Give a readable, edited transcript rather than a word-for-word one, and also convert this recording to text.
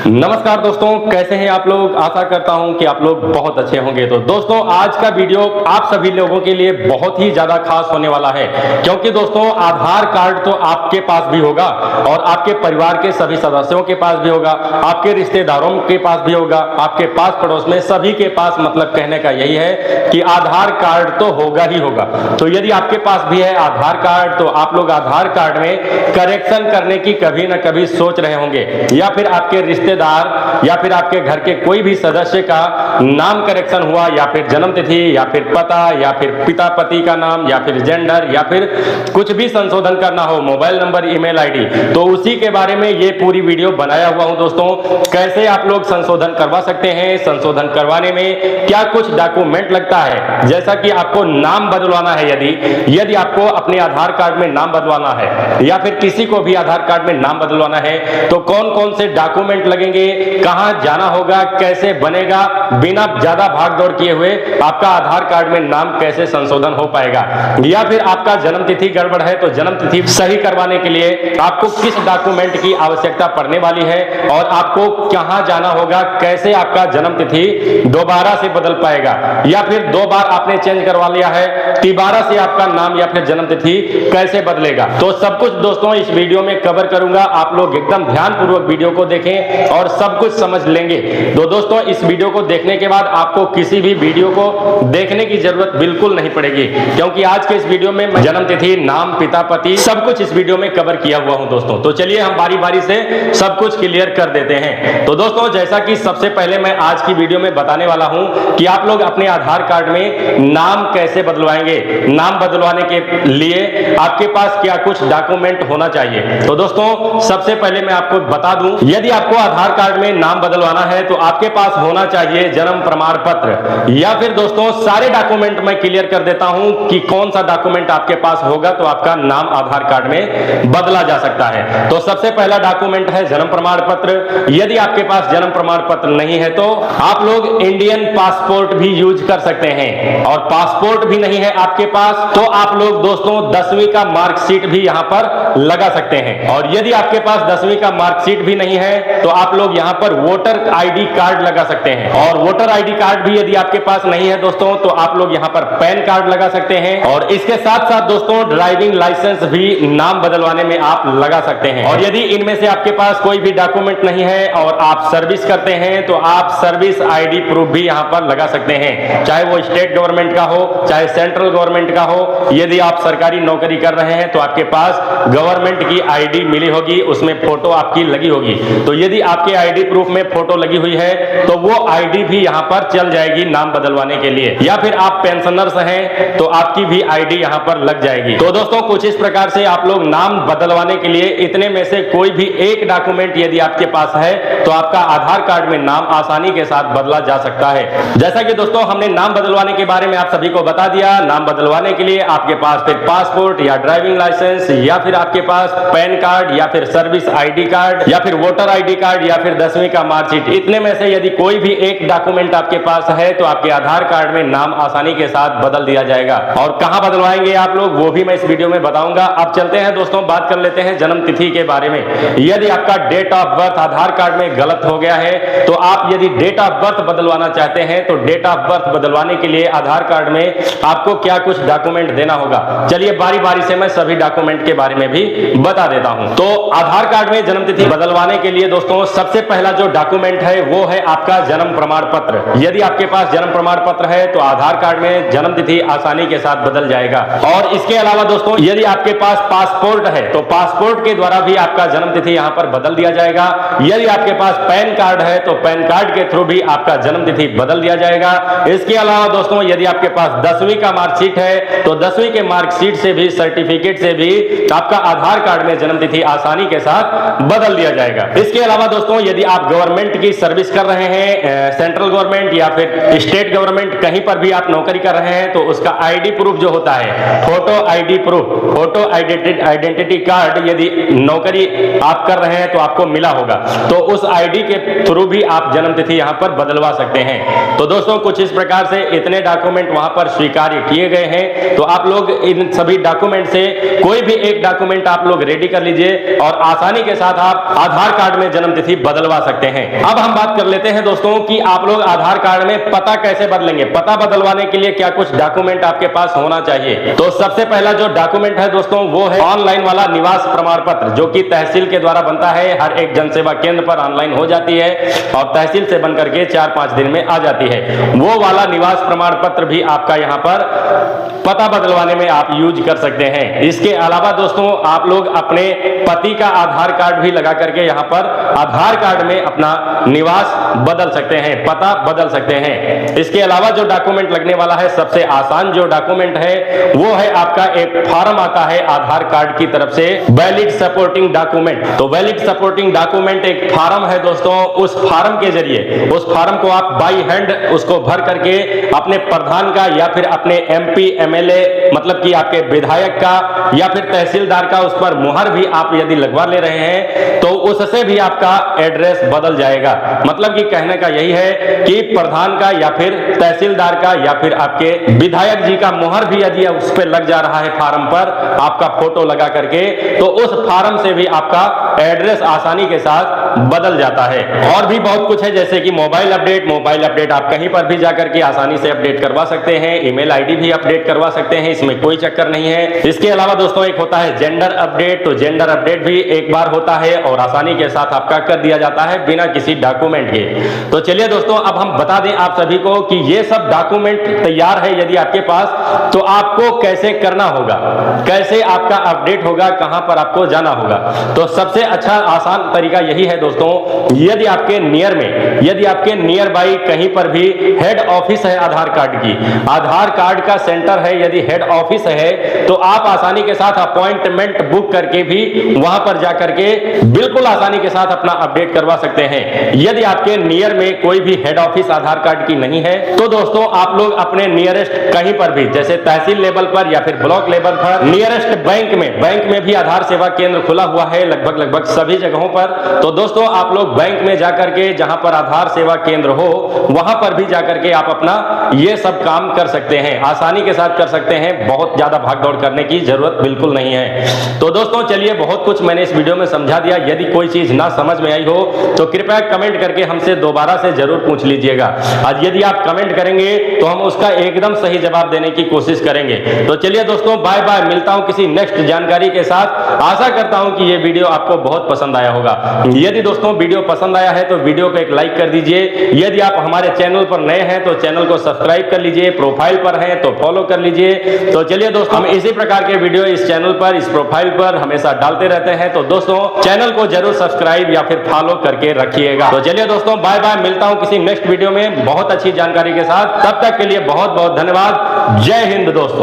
नमस्कार दोस्तों, कैसे हैं आप लोग। आशा करता हूं कि आप लोग बहुत अच्छे होंगे। तो दोस्तों, आज का वीडियो आप सभी लोगों के लिए बहुत ही ज्यादा खास होने वाला है, क्योंकि दोस्तों आधार कार्ड तो आपके पास भी होगा और आपके परिवार के सभी सदस्यों के पास भी होगा, आपके रिश्तेदारों के पास भी होगा, आपके पास पड़ोस में सभी के पास, मतलब कहने का यही है कि आधार कार्ड तो होगा ही होगा। तो यदि आपके पास भी है आधार कार्ड, तो आप लोग आधार कार्ड में करेक्शन करने की कभी ना कभी सोच रहे होंगे, या फिर आपके रिश्तेदार या फिर आपके घर के कोई भी सदस्य का नाम करेक्शन हुआ, या फिर जन्म तिथि, या फिर पता, या फिर पिता पति का नाम, या फिर जेंडर, या फिर कुछ भी संशोधन करना हो, मोबाइल नंबर, ईमेल आईडी, तो उसी के बारे में ये पूरी वीडियो बनाया हुआ हूं दोस्तों। कैसे आप लोग संशोधन करवा सकते हैं, संशोधन करवाने में क्या कुछ डॉक्यूमेंट लगता है, जैसा कि आपको नाम बदलवाना है, यदि आपको अपने आधार कार्ड में नाम बदलवाना है, या फिर किसी को भी आधार कार्ड में नाम बदलवाना है, तो कौन कौन से डॉक्यूमेंट लगेंगे, कहां जाना होगा, कैसे बनेगा, बिना ज्यादा भाग दौड़ किए हुए आपका आधार कार्ड में नाम कैसे संशोधन हो पाएगा, या फिर आपका जन्म तिथि गड़बड़ है तो जन्म तिथि सही करवाने के लिए आपको किस डॉक्यूमेंट की आवश्यकता पड़ने वाली है, और आपको कहां जाना होगा, कैसे आपका जन्म तिथि दोबारा से बदल पाएगा, या फिर 2 बार आपने चेंज करवा लिया है, दोबारा से आपका नाम या फिर जन्म तिथि कैसे बदलेगा। तो सब कुछ दोस्तों इस वीडियो में कवर करूंगा। आप लोग एकदम ध्यानपूर्वक वीडियो को देखें और सब कुछ समझ लेंगे। तो दोस्तों, इस वीडियो को देखने के बाद आपको किसी भी वीडियो को देखने की जरूरत बिल्कुल नहीं पड़ेगी, क्योंकि आज के इस वीडियो में मैं जन्म तिथि, नाम, पिता, पति सब कुछ इस वीडियो में कवर किया हुआ हूं दोस्तों। तो चलिए हम बारी बारी से सब कुछ क्लियर कर देते हैं। तो दोस्तों, जैसा कि सबसे पहले मैं आज की वीडियो में बताने वाला हूं कि आप लोग अपने आधार कार्ड में नाम कैसे बदलवाएंगे। नाम बदलवाने के लिए आपके पास क्या कुछ डॉक्यूमेंट होना चाहिए। तो दोस्तों, सबसे पहले मैं आपको बता दूं, यदि आपको आधार कार्ड में नाम बदलवाना है तो आपके पास होना चाहिए जन्म प्रमाण पत्र, या फिर दोस्तों सारे डॉक्यूमेंट मैं क्लियर कर देता हूं कि कौन सा डॉक्यूमेंट आपके पास होगा तो आपका नाम आधार कार्ड में बदला जा सकता है। तो सबसे पहला डॉक्यूमेंट है जन्म प्रमाण पत्र। यदि आपके पास जन्म प्रमाण पत्र नहीं है तो आप लोग इंडियन पासपोर्ट भी यूज कर सकते हैं, और पासपोर्ट भी नहीं है आपके पास तो आप लोग दोस्तों 10वीं का मार्कशीट भी यहां पर लगा सकते हैं। और यदि आपके पास 10वीं का मार्कशीट भी नहीं है तो आप लोग यहां पर वोटर आईडी कार्ड लगा सकते हैं, और वोटर आईडी कार्ड भी यदि आपके पास नहीं है दोस्तों तो आप लोग यहां पर पैन कार्ड लगा सकते हैं। और इसके साथ साथ दोस्तों ड्राइविंग लाइसेंस भी नाम बदलवाने में आप लगा सकते हैं। और यदि इनमें से आपके पास कोई भी डॉक्यूमेंट नहीं है और आप सर्विस करते हैं तो आप सर्विस आईडी प्रूफ भी यहां पर लगा सकते हैं, चाहे वो स्टेट गवर्नमेंट का हो, चाहे सेंट्रल गवर्नमेंट का हो। यदि आप सरकारी नौकरी कर रहे हैं तो आपके पास गवर्नमेंट की आईडी मिली होगी, उसमें फोटो आपकी लगी होगी। तो यदि आपके आईडी प्रूफ में फोटो लगी हुई है तो वो आईडी भी यहां पर चल जाएगी नाम बदलवाने के लिए। या फिर आप पेंशनर्स हैं तो आपकी भी आईडी यहां पर लग जाएगी। तो दोस्तों, कुछ इस प्रकार से आप लोग नाम बदलवाने के लिए इतने में से कोई भी एक डॉक्यूमेंट यदि आपके पास है तो आपका आधार कार्ड में नाम आसानी के साथ बदला जा सकता है। जैसा कि दोस्तों हमने नाम बदलवाने के बारे में आप सभी को बता दिया। नाम बदलवाने के लिए आपके पास फिर पासपोर्ट या ड्राइविंग लाइसेंस, या फिर आपके पास पैन कार्ड, या फिर सर्विस आईडी कार्ड, या फिर वोटर आईडी कार्ड, या फिर 10वीं का मार्कशीट, इतने में से यदि कोई भी एक डॉक्यूमेंट आपके पास है तो आपके आधार कार्ड में नाम आसानी के साथ बदल दिया जाएगा। और कहां बदलवाएंगे आप लोग वो भी मैं इस वीडियो में बताऊंगा। अब चलते हैं दोस्तों, बात कर लेते हैं जन्म तिथि के बारे में। यदि आपका date of birth Aadhaar card में गलत हो गया है तो आप यदि डेट ऑफ बर्थ बदलवाना चाहते हैं तो डेट ऑफ बर्थ बदलवाने के लिए आधार कार्ड में आपको क्या कुछ डॉक्यूमेंट देना होगा। चलिए बारी बारी से मैं सभी डॉक्यूमेंट के बारे में भी बता देता हूं। तो आधार कार्ड में जन्म तिथि बदलवाने के लिए दोस्तों सबसे पहला जो डॉक्यूमेंट है वो है आपका जन्म प्रमाण पत्र। यदि आपके पास जन्म प्रमाण पत्र है तो आधार कार्ड में जन्म तिथि आसानी के साथ बदल जाएगा। और इसके अलावा दोस्तों यदि आपके पास पासपोर्ट है तो पासपोर्ट के द्वारा भी आपका जन्म तिथि यहां पर बदल दिया जाएगा। यदि आपके पास पैन कार्ड है तो पैन कार्ड के थ्रू भी आपका जन्म तिथि बदल दिया जाएगा। इसके अलावा दोस्तों यदि आपके पास 10वीं का मार्कशीट है तो 10वीं के मार्कशीट से भी, सर्टिफिकेट से भी आपका आधार कार्ड में जन्म तिथि आसानी के साथ बदल दिया जाएगा। इसके अलावा दोस्तों यदि आप गवर्नमेंट की सर्विस कर रहे हैं, सेंट्रल गवर्नमेंट या फिर स्टेट गवर्नमेंट, कहीं पर भी आप नौकरी कर रहे हैं तो उसका आईडी प्रूफ जो होता है, photo ID proof, photo identity card, यदि नौकरी आप कर रहे हैं तो आपको मिला होगा तो उस आईडी के थ्रू भी आप जन्म तिथि यहां पर बदलवा सकते हैं। तो दोस्तों कुछ इस प्रकार से इतने डॉक्यूमेंट वहां पर स्वीकार्य किए गए हैं। तो आप लोग इन सभी डॉक्यूमेंट से कोई भी एक डॉक्यूमेंट आप लोग रेडी कर लीजिए और आसानी के साथ आप आधार कार्ड में जन्म तिथि बदलवा सकते हैं। अब हम बात कर लेते हैं दोस्तों कि आप लोग आधार कार्ड में पता कैसे बदलेंगे। पता बदलवाने के लिए क्या कुछ डॉक्यूमेंट आपके पास होना चाहिए। तो सबसे पहला जो डॉक्यूमेंट है दोस्तों वो है ऑनलाइन वाला निवास प्रमाण पत्र, जो कि तहसील के द्वारा बनता है। हर एक जनसेवा केंद्र पर ऑनलाइन हो जाती है और तहसील से बनकर के 4-5 दिन में आ जाती है। वो वाला निवास प्रमाण पत्र भी आपका यहां पर पता बदलवाने में आप यूज कर सकते हैं। इसके अलावा दोस्तों आप लोग अपने पति का आधार कार्ड भी लगा करके यहां पर आधार कार्ड में अपना निवास बदल सकते हैं, पता बदल सकते हैं। इसके अलावा जो डॉक्यूमेंट लगने वाला है, सबसे आसान जो डॉक्यूमेंट है वो है आपका एक फॉर्म आता है आधार कार्ड की तरफ से, वैलिड सपोर्टिंग डॉक्यूमेंट। तो वैलिड सपोर्टिंग डॉक्यूमेंट एक फॉर्म है दोस्तों। उस फॉर्म के जरिए उस फॉर्म को आप बाई हैंड उसको भर करके अपने प्रधान का या फिर अपने एमपी एमएलए मतलब कि आपके विधायक का या फिर तहसीलदार का उस पर मुहर भी आप यदि लगवा ले रहे हैं तो उससे भी आपका एड्रेस बदल जाएगा। मतलब कि कहने का यही है कि प्रधान का या फिर तहसीलदार का या फिर आपके विधायक जी का मुहर भी यदि उस पर लग जा रहा है फॉर्म पर आपका फोटो लगा करके, तो उस फॉर्म से भी आपका एड्रेस आसानी के साथ बदल जाता है। और भी बहुत कुछ है जैसे कि मोबाइल अपडेट आप कहीं पर भी जाकर के आसानी से अपडेट करवा सकते हैं। ईमेल आईडी भी अपडेट करवा सकते हैं, इसमें कोई चक्कर नहीं है। इसके अलावा दोस्तों एक होता है जेंडर अपडेट। तो जेंडर अपडेट भी एक बार होता है और आसानी के साथ आपका कर दिया जाता है बिना किसी डॉक्यूमेंट के। तो चलिए दोस्तों अब हम बता दें आप सभी को कि ये सब डॉक्यूमेंट तैयार है यदि आपके पास, तो आपको कैसे करना होगा, कैसे आपका अपडेट होगा, कहां पर आपको जाना होगा। तो सबसे अच्छा आसान तरीका यही है दोस्तों, यदि आपके नियर में, यदि आपके नियर बाई कहीं पर भी हेड ऑफिस है आधार कार्ड की, आधार कार्ड का सेंटर है, यदि हेड ऑफिस है तो आप आसानी के साथ अपॉइंटमेंट बुक करके भी वहां पर जाकर के बिल्कुल आसानी के साथ अपना अपडेट करवा सकते हैं। यदि आपके नियर में कोई भी हेड ऑफिस आधार कार्ड की नहीं है तो दोस्तों आप लोग अपने नियरेस्ट कहीं पर भी, जैसे तहसील लेवल पर या फिर ब्लॉक लेवल पर, नियरेस्ट बैंक में भी आधार सेवा केंद्र खुला हुआ है लगभग सभी जगहों पर। तो दोस्तों आप लोग बैंक में जाकर के जहां पर आधार सेवा केंद्र हो वहां पर भी जाकर के आप अपना ये सब काम कर सकते हैं, आसानी के साथ कर सकते हैं। बहुत ज्यादा भागदौड़ करने की जरूरत बिल्कुल नहीं है। तो दोस्तों चलिए बहुत कुछ मैंने इस वीडियो में समझा दिया। यदि कोई चीज ना समझ में आई हो तो कृपया कमेंट करके हमसे दोबारा से जरूर पूछ लीजिएगा। आज यदि आप कमेंट करेंगे तो हम उसका एकदम सही जवाब देने की कोशिश करेंगे। तो चलिए दोस्तों बाय बाय, मिलता हूं किसी नेक्स्ट जानकारी के साथ। आशा करता हूं कि ये वीडियो आपको बहुत पसंद आया होगा। यदि दोस्तों वीडियो पसंद आया है तो वीडियो को एक लाइक कर दीजिए। यदि आप हमारे चैनल पर नए हैं तो चैनल को सब्सक्राइब कर लीजिए, प्रोफाइल पर हैं तो फॉलो कर लीजिए। तो चलिए दोस्तों हम इसी प्रकार के वीडियो इस चैनल पर, इस प्रोफाइल पर हमेशा डालते रहते हैं। तो दोस्तों चैनल को जरूर सब्सक्राइब या फिर फॉलो करके रखिएगा। तो चलिए दोस्तों बाय बाय, मिलता हूं किसी नेक्स्ट वीडियो में बहुत अच्छी जानकारी के साथ। तब तक के लिए बहुत बहुत धन्यवाद। जय हिंद दोस्तों।